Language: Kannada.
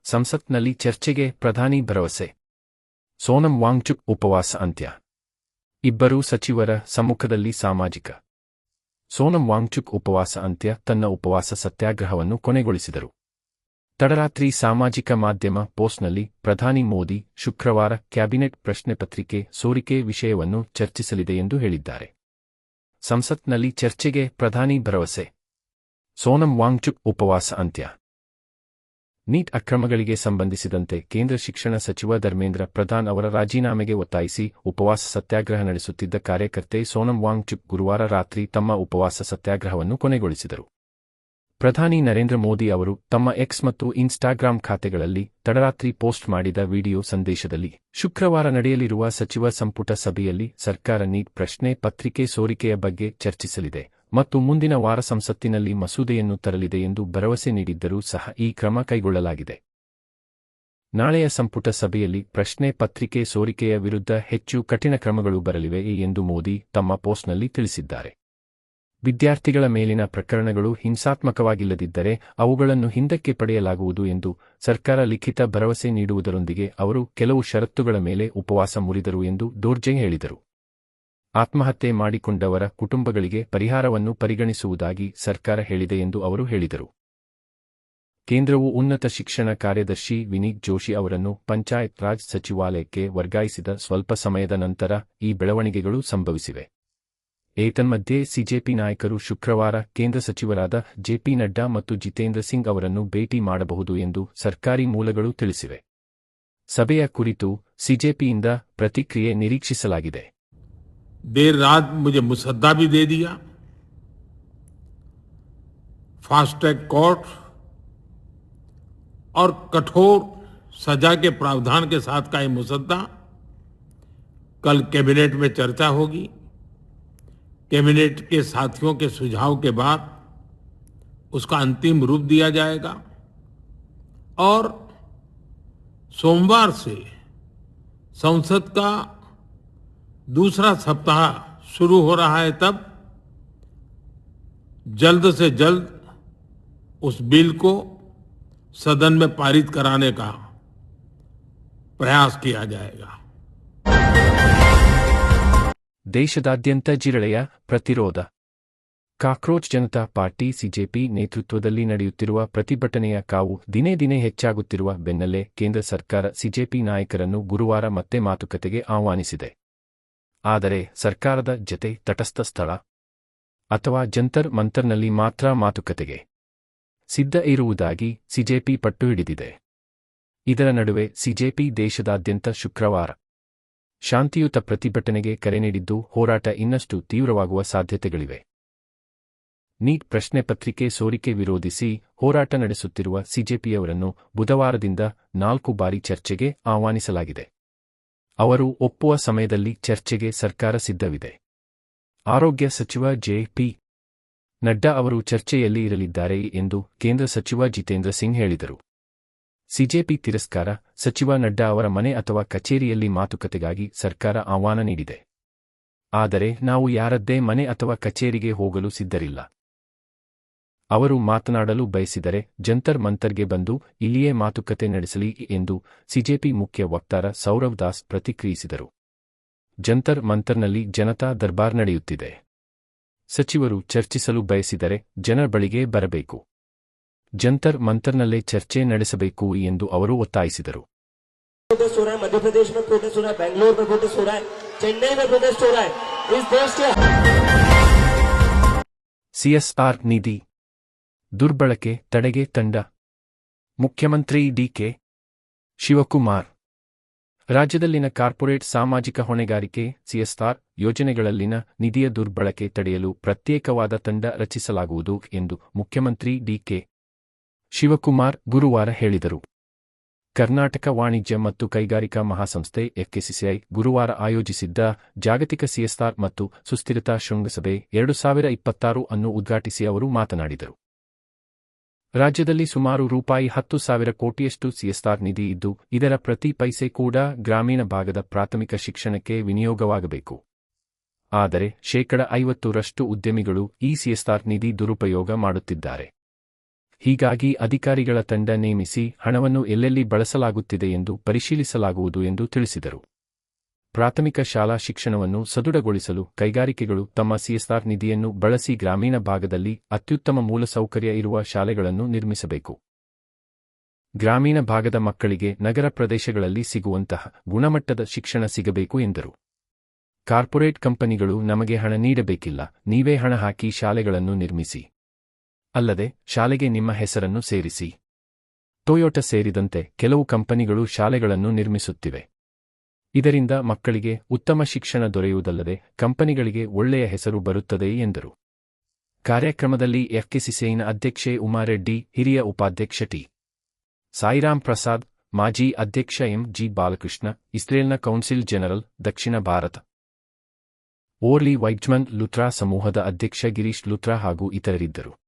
ಸಂಸತ್ನಲ್ಲಿ ಚರ್ಚೆಗೆ ಪ್ರಧಾನಿ ಭರವಸೆ. ಸೋನಂ ವಾಂಗ್ಚುಕ್ ಉಪವಾಸ ಅಂತ್ಯ. ಇಬ್ಬರೂ ಸಚಿವರ ಸಮ್ಮುಖದಲ್ಲಿ ಸಾಮಾಜಿಕ. ಸೋನಂ ವಾಂಗ್ಚುಕ್ ಉಪವಾಸ ಅಂತ್ಯ. ತನ್ನ ಉಪವಾಸ ಸತ್ಯಾಗ್ರಹವನ್ನು ಕೊನೆಗೊಳಿಸಿದರು. ತಡರಾತ್ರಿ ಸಾಮಾಜಿಕ ಮಾಧ್ಯಮ ಪೋಸ್ಟ್ನಲ್ಲಿ ಪ್ರಧಾನಿ ಮೋದಿ ಶುಕ್ರವಾರ ಕ್ಯಾಬಿನೆಟ್ ಪ್ರಶ್ನೆ ಪತ್ರಿಕೆ ಸೋರಿಕೆ ವಿಷಯವನ್ನು ಚರ್ಚಿಸಲಿದೆ ಎಂದು ಹೇಳಿದ್ದಾರೆ. ಸಂಸತ್ನಲ್ಲಿ ಚರ್ಚೆಗೆ ಪ್ರಧಾನಿ ಭರವಸೆ. ಸೋನಂ ವಾಂಗ್ಚುಕ್ ಉಪವಾಸ ಅಂತ್ಯ. ನೀಟ್ ಅಕ್ರಮಗಳಿಗೆ ಸಂಬಂಧಿಸಿದಂತೆ ಕೇಂದ್ರ ಶಿಕ್ಷಣ ಸಚಿವ ಧರ್ಮೇಂದ್ರ ಪ್ರಧಾನ್ ಅವರ ರಾಜೀನಾಮೆಗೆ ಒತ್ತಾಯಿಸಿ ಉಪವಾಸ ಸತ್ಯಾಗ್ರಹ ನಡೆಸುತ್ತಿದ್ದ ಕಾರ್ಯಕರ್ತೆ ಸೋನಂ ವಾಂಗ್ಚುಕ್ ಗುರುವಾರ ರಾತ್ರಿ ತಮ್ಮ ಉಪವಾಸ ಸತ್ಯಾಗ್ರಹವನ್ನು ಕೊನೆಗೊಳಿಸಿದರು. ಪ್ರಧಾನಿ ನರೇಂದ್ರ ಮೋದಿ ಅವರು ತಮ್ಮ ಎಕ್ಸ್ ಮತ್ತು ಇನ್ಸ್ಟಾಗ್ರಾಂ ಖಾತೆಗಳಲ್ಲಿ ತಡರಾತ್ರಿ ಪೋಸ್ಟ್ ಮಾಡಿದ ವಿಡಿಯೋ ಸಂದೇಶದಲ್ಲಿ, ಶುಕ್ರವಾರ ನಡೆಯಲಿರುವ ಸಚಿವ ಸಂಪುಟ ಸಭೆಯಲ್ಲಿ ಸರ್ಕಾರ ನೀಟ್ ಪ್ರಶ್ನೆ ಪತ್ರಿಕೆ ಸೋರಿಕೆಯ ಬಗ್ಗೆ ಚರ್ಚಿಸಲಿದೆ ಮತ್ತು ಮುಂದಿನ ವಾರ ಸಂಸತ್ತಿನಲ್ಲಿ ಮಸೂದೆಯನ್ನು ತರಲಿದೆ ಎಂದು ಭರವಸೆ ನೀಡಿದ್ದರೂ ಸಹ ಈ ಕ್ರಮ ಕೈಗೊಳ್ಳಲಾಗಿದೆ. ನಾಳೆಯ ಸಂಪುಟ ಸಭೆಯಲ್ಲಿ ಪ್ರಶ್ನೆ ಪತ್ರಿಕೆ ಸೋರಿಕೆಯ ವಿರುದ್ಧ ಹೆಚ್ಚು ಕಠಿಣ ಕ್ರಮಗಳು ಬರಲಿವೆ ಎಂದು ಮೋದಿ ತಮ್ಮ ಪೋಸ್ಟ್ನಲ್ಲಿ ತಿಳಿಸಿದ್ದಾರೆ. ವಿದ್ಯಾರ್ಥಿಗಳ ಮೇಲಿನ ಪ್ರಕರಣಗಳು ಹಿಂಸಾತ್ಮಕವಾಗಿಲ್ಲದಿದ್ದರೆ ಅವುಗಳನ್ನು ಹಿಂದಕ್ಕೆ ಪಡೆಯಲಾಗುವುದು ಎಂದು ಸರ್ಕಾರ ಲಿಖಿತ ಭರವಸೆ ನೀಡುವುದರೊಂದಿಗೆ ಅವರು ಕೆಲವು ಷರತ್ತುಗಳ ಮೇಲೆ ಉಪವಾಸ ಮುರಿದರು ಎಂದು ದೋರ್ಜೆ ಹೇಳಿದರು. ಆತ್ಮಹತ್ಯೆ ಮಾಡಿಕೊಂಡವರ ಕುಟುಂಬಗಳಿಗೆ ಪರಿಹಾರವನ್ನು ಪರಿಗಣಿಸುವುದಾಗಿ ಸರ್ಕಾರ ಹೇಳಿದೆ ಎಂದು ಅವರು ಹೇಳಿದರು. ಕೇಂದ್ರವು ಉನ್ನತ ಶಿಕ್ಷಣ ಕಾರ್ಯದರ್ಶಿ ವಿನೀತ್ ಜೋಶಿ ಅವರನ್ನು ಪಂಚಾಯತ್ ರಾಜ್ ಸಚಿವಾಲಯಕ್ಕೆ ವರ್ಗಾಯಿಸಿದ ಸ್ವಲ್ಪ ಸಮಯದ ನಂತರ ಈ ಬೆಳವಣಿಗೆಗಳು ಸಂಭವಿಸಿವೆ. ಏತನ್ಮಧ್ಯೆ ಸಿಜೆಪಿ ನಾಯಕರು ಶುಕ್ರವಾರ ಕೇಂದ್ರ ಸಚಿವರಾದ ಜೆಪಿ ನಡ್ಡಾ ಮತ್ತು ಜಿತೇಂದ್ರ ಸಿಂಗ್ ಅವರನ್ನು ಭೇಟಿ ಮಾಡಬಹುದು ಎಂದು ಸರ್ಕಾರಿ ಮೂಲಗಳು ತಿಳಿಸಿವೆ. ಸಭೆಯ ಕುರಿತು ಸಿಜೆಪಿಯಿಂದ ಪ್ರತಿಕ್ರಿಯೆ ನಿರೀಕ್ಷಿಸಲಾಗಿದೆ. देर रात मुझे मुसद्दा भी दे दिया. फास्ट ट्रैक कोर्ट और कठोर सजा के प्रावधान के साथ का ये मुसद्दा कल कैबिनेट में चर्चा होगी. कैबिनेट के साथियों के सुझाव के बाद उसका अंतिम रूप दिया जाएगा और सोमवार से संसद का दूसरा सप्ताह शुरू हो रहा है. तब जल्द से जल्द उस बिल को सदन में पारित कराने का प्रयास किया जाएगा. ದೇಶದಾದ್ಯಂತ ಜಿರಳೆಯ ಪ್ರತಿರೋಧ. ಕಾಕ್ರೋಚ್ ಜನತಾ ಪಾರ್ಟಿ ಸಿಜೆಪಿ ನೇತೃತ್ವದಲ್ಲಿ ನಡೆಯುತ್ತಿರುವ ಪ್ರತಿಭಟನೆಯ ಕಾವು ದಿನೇ ದಿನೇ ಹೆಚ್ಚಾಗುತ್ತಿರುವ ಬೆನ್ನಲ್ಲೇ ಕೇಂದ್ರ ಸರ್ಕಾರ ಸಿಜೆಪಿ ನಾಯಕರನ್ನು ಗುರುವಾರ ಮತ್ತೆ ಮಾತುಕತೆಗೆ ಆಹ್ವಾನಿಸಿದೆ. ಆದರೆ ಸರ್ಕಾರದ ಜತೆ ತಟಸ್ಥ ಸ್ಥಳ ಅಥವಾ ಜಂತರ್ ಮಂತರ್ನಲ್ಲಿ ಮಾತ್ರ ಮಾತುಕತೆಗೆ ಸಿದ್ಧ ಇರುವುದಾಗಿ ಸಿಜೆಪಿ ಪಟ್ಟು ಹಿಡಿದಿದೆ. ಇದರ ನಡುವೆ ಸಿಜೆಪಿ ದೇಶದಾದ್ಯಂತ ಶುಕ್ರವಾರ ಶಾಂತಿಯುತ ಪ್ರತಿಭಟನೆಗೆ ಕರೆ ನೀಡಿದ್ದು ಹೋರಾಟ ಇನ್ನಷ್ಟು ತೀವ್ರವಾಗುವ ಸಾಧ್ಯತೆಗಳಿವೆ. ನೀಟ್ ಪ್ರಶ್ನೆ ಪತ್ರಿಕೆ ಸೋರಿಕೆ ವಿರೋಧಿಸಿ ಹೋರಾಟ ನಡೆಸುತ್ತಿರುವ ಸಿಜೆಪಿಯವರನ್ನು ಬುಧವಾರದಿಂದ 4 ಬಾರಿ ಚರ್ಚೆಗೆ ಆಹ್ವಾನಿಸಲಾಗಿದೆ. ಅವರು ಒಪ್ಪುವ ಸಮಯದಲ್ಲಿ ಚರ್ಚೆಗೆ ಸರ್ಕಾರ ಸಿದ್ಧವಿದೆ. ಆರೋಗ್ಯ ಸಚಿವ ಜೆ.ಪಿ. ನಡ್ಡಾ ಅವರು ಚರ್ಚೆಯಲ್ಲಿ ಇರಲಿದ್ದಾರೆ ಎಂದು ಕೇಂದ್ರ ಸಚಿವ ಜಿತೇಂದ್ರ ಸಿಂಗ್ ಹೇಳಿದರು. ಸಿಜೆಪಿ ತಿರಸ್ಕಾರ. ಸಚಿವ ನಡ್ಡಾ ಅವರ ಮನೆ ಅಥವಾ ಕಚೇರಿಯಲ್ಲಿ ಮಾತುಕತೆಗಾಗಿ ಸರ್ಕಾರ ಆಹ್ವಾನ ನೀಡಿದೆ. ಆದರೆ ನಾವು ಯಾರದ್ದೇ ಮನೆ ಅಥವಾ ಕಚೇರಿಗೆ ಹೋಗಲು ಸಿದ್ಧರಿಲ್ಲ. ಅವರು ಮಾತನಾಡಲು ಬಯಸಿದರೆ ಜಂತರ್ ಮಂತರ್ಗೆ ಬಂದು ಇಲ್ಲಿಯೇ ಮಾತುಕತೆ ನಡೆಸಲಿ ಎಂದು ಸಿಜೆಪಿ ಮುಖ್ಯ ವಕ್ತಾರ ಸೌರವ್ ದಾಸ್ ಪ್ರತಿಕ್ರಿಯಿಸಿದರು. ಜಂತರ್ ಮಂತರ್ನಲ್ಲಿ ಜನತಾ ದರ್ಬಾರ್ ನಡೆಯುತ್ತಿದೆ. ಸಚಿವರು ಚರ್ಚಿಸಲು ಬಯಸಿದರೆ ಜನರ ಬಳಿಗೆ ಬರಬೇಕು. ಜಂತರ್ ಮಂತರ್ನಲ್ಲೇ ಚರ್ಚೆ ನಡೆಸಬೇಕು ಎಂದು ಅವರು ಒತ್ತಾಯಿಸಿದರು. मध्यप्रदेश में प्रोटेस्ट हो रहा है, बेंगलोर में प्रोटेस्ट हो रहा है, चेन्नई में प्रोटेस्ट हो रहा है. इस देश के ಸಿಎಸ್ಆರ್ ನಿಧಿ ದುರ್ಬಳಕೆ ತಡೆಗೆ ತಂಡ. ಮುಖ್ಯಮಂತ್ರಿ ಡಿ.ಕೆ. ಶಿವಕುಮಾರ್ ರಾಜ್ಯದಲ್ಲಿನ ಕಾರ್ಪೊರೇಟ್ ಸಾಮಾಜಿಕ ಹೊಣೆಗಾರಿಕೆ ಸಿಎಸ್ಆರ್ ಯೋಜನೆಗಳಲ್ಲಿನ ನಿಧಿಯ ದುರ್ಬಳಕೆ ತಡೆಯಲು ಪ್ರತ್ಯೇಕವಾದ ತಂಡ ರಚಿಸಲಾಗುವುದು ಎಂದು ಮುಖ್ಯಮಂತ್ರಿ ಡಿ.ಕೆ. ಶಿವಕುಮಾರ್ ಗುರುವಾರ ಹೇಳಿದರು. ಕರ್ನಾಟಕ ವಾಣಿಜ್ಯ ಮತ್ತು ಕೈಗಾರಿಕಾ ಮಹಾಸಂಸ್ಥೆ ಎಫ್ಕೆಸಿಸಿಐ ಗುರುವಾರ ಆಯೋಜಿಸಿದ್ದ ಜಾಗತಿಕ ಸಿಎಸ್ಆರ್ ಮತ್ತು ಸುಸ್ಥಿರತಾ ಶೃಂಗಸಭೆ 2026 ಅನ್ನು ಉದ್ಘಾಟಿಸಿ ಅವರು ಮಾತನಾಡಿದರು. ರಾಜ್ಯದಲ್ಲಿ ಸುಮಾರು ರೂಪಾಯಿ 10,000 ಕೋಟಿಯಷ್ಟು ಸಿಎಸ್ಆರ್ ನಿಧಿ ಇದ್ದು, ಇದರ ಪ್ರತಿ ಪೈಸೆ ಕೂಡ ಗ್ರಾಮೀಣ ಭಾಗದ ಪ್ರಾಥಮಿಕ ಶಿಕ್ಷಣಕ್ಕೆ ವಿನಿಯೋಗವಾಗಬೇಕು. ಆದರೆ 50% ಉದ್ಯಮಿಗಳು ಈ ಸಿಎಸ್ಆರ್ ನಿಧಿ ದುರುಪಯೋಗ ಮಾಡುತ್ತಿದ್ದಾರೆ. ಹೀಗಾಗಿ ಅಧಿಕಾರಿಗಳ ತಂಡ ನೇಮಿಸಿ ಹಣವನ್ನು ಎಲ್ಲೆಲ್ಲಿ ಬಳಸಲಾಗುತ್ತಿದೆ ಎಂದು ಪರಿಶೀಲಿಸಲಾಗುವುದು ಎಂದು ತಿಳಿಸಿದರು. ಪ್ರಾಥಮಿಕ ಶಾಲಾ ಶಿಕ್ಷಣವನ್ನು ಸದೃಢಗೊಳಿಸಲು ಕೈಗಾರಿಕೆಗಳು ತಮ್ಮ ಸಿಎಸ್ಆರ್ ನಿಧಿಯನ್ನು ಬಳಸಿ ಗ್ರಾಮೀಣ ಭಾಗದಲ್ಲಿ ಅತ್ಯುತ್ತಮ ಮೂಲಸೌಕರ್ಯ ಇರುವ ಶಾಲೆಗಳನ್ನು ನಿರ್ಮಿಸಬೇಕು. ಗ್ರಾಮೀಣ ಭಾಗದ ಮಕ್ಕಳಿಗೆ ನಗರ ಪ್ರದೇಶಗಳಲ್ಲಿ ಸಿಗುವಂತಹ ಗುಣಮಟ್ಟದ ಶಿಕ್ಷಣ ಸಿಗಬೇಕು ಎಂದರು. ಕಾರ್ಪೊರೇಟ್ ಕಂಪನಿಗಳು ನಮಗೆ ಹಣ ನೀಡಬೇಕಿಲ್ಲ, ನೀವೇ ಹಣ ಹಾಕಿ ಶಾಲೆಗಳನ್ನು ನಿರ್ಮಿಸಿ. ಅಲ್ಲದೆ ಶಾಲೆಗೆ ನಿಮ್ಮ ಹೆಸರನ್ನು ಸೇರಿಸಿ. ಟೊಯೋಟಾ ಸೇರಿದಂತೆ ಕೆಲವು ಕಂಪನಿಗಳು ಶಾಲೆಗಳನ್ನು ನಿರ್ಮಿಸುತ್ತಿವೆ. ಇದರಿಂದ ಮಕ್ಕಳಿಗೆ ಉತ್ತಮ ಶಿಕ್ಷಣ ದೊರೆಯುವುದಲ್ಲದೆ ಕಂಪನಿಗಳಿಗೆ ಒಳ್ಳೆಯ ಹೆಸರು ಬರುತ್ತದೆ ಎಂದರು. ಕಾರ್ಯಕ್ರಮದಲ್ಲಿ ಎಫ್ಕೆಸಿಸಿಐನ ಅಧ್ಯಕ್ಷೆ ಉಮಾರೆಡ್ಡಿ, ಹಿರಿಯ ಉಪಾಧ್ಯಕ್ಷ ಟಿ. ಸಾಯಿರಾಮ್ ಪ್ರಸಾದ್, ಮಾಜಿ ಅಧ್ಯಕ್ಷ ಎಂ.ಜಿ. ಬಾಲಕೃಷ್ಣ, ಇಸ್ರೇಲ್ನ ಕೌನ್ಸಿಲ್ ಜನರಲ್, ದಕ್ಷಿಣ ಭಾರತ ಓರ್ಲಿ ವೈಟ್ಮನ್ ಲುಟ್ರಾ ಸಮೂಹದ ಅಧ್ಯಕ್ಷ ಗಿರೀಶ್ ಲುಟ್ರಾ ಹಾಗೂ ಇತರರಿದ್ದರು.